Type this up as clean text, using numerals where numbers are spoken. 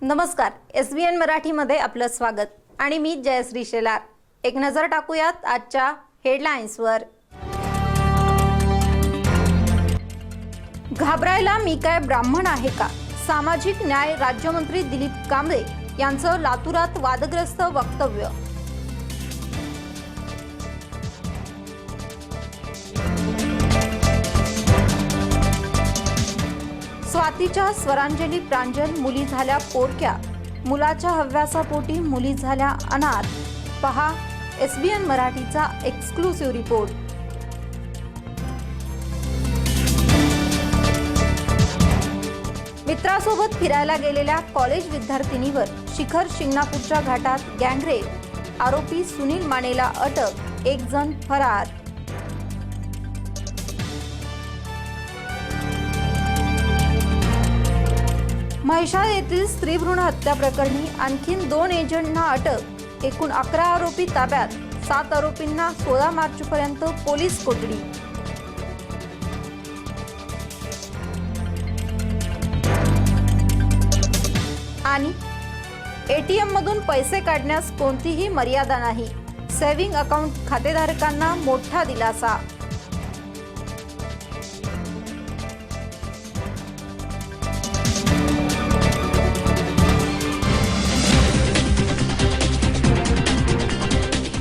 नमस्कार, SBN मराठीमध्ये आपलं स्वागत आणि मी जयश्री शेलार। एक नजर टाकूयात आजच्या हेडलाईन्सवर। घाबरायला मी काय ब्राह्मण आहे का? सामाजिक न्याय राज्यमंत्री दिलीप कांबळे यांचं लातूरात वादग्रस्त वक्तव्य। स्वातीच्या स्वरांजली प्रांजल मुली झाल्या पोरक्या, मुलाच्या हव्यासापोटी मुली झाल्या अनाथ। पहा SBN मराठीचा एक्सक्लुसिव्ह रिपोर्ट। मित्रासोबत फिरायला गेलेल्या कॉलेज विद्यार्थिनीवर शिखर शिंगणापूरच्या घाटात गँगरेप, आरोपी सुनील मानेला अटक, एक जण फरार। म्हैसाळ येथील स्त्री भ्रूण हत्या प्रकरणी आणखी 2 एजंटना अटक, एकूण 11 आरोपी ताब्यात। 7 आरोपींना 16 मार्चपर्यंत पोलीस कोठडी। आणि ATM मधून पैसे काढण्यास कोणतीही मर्यादा नाही, सेव्हिंग अकाउंट खातेधारकांना मोठा दिलासा।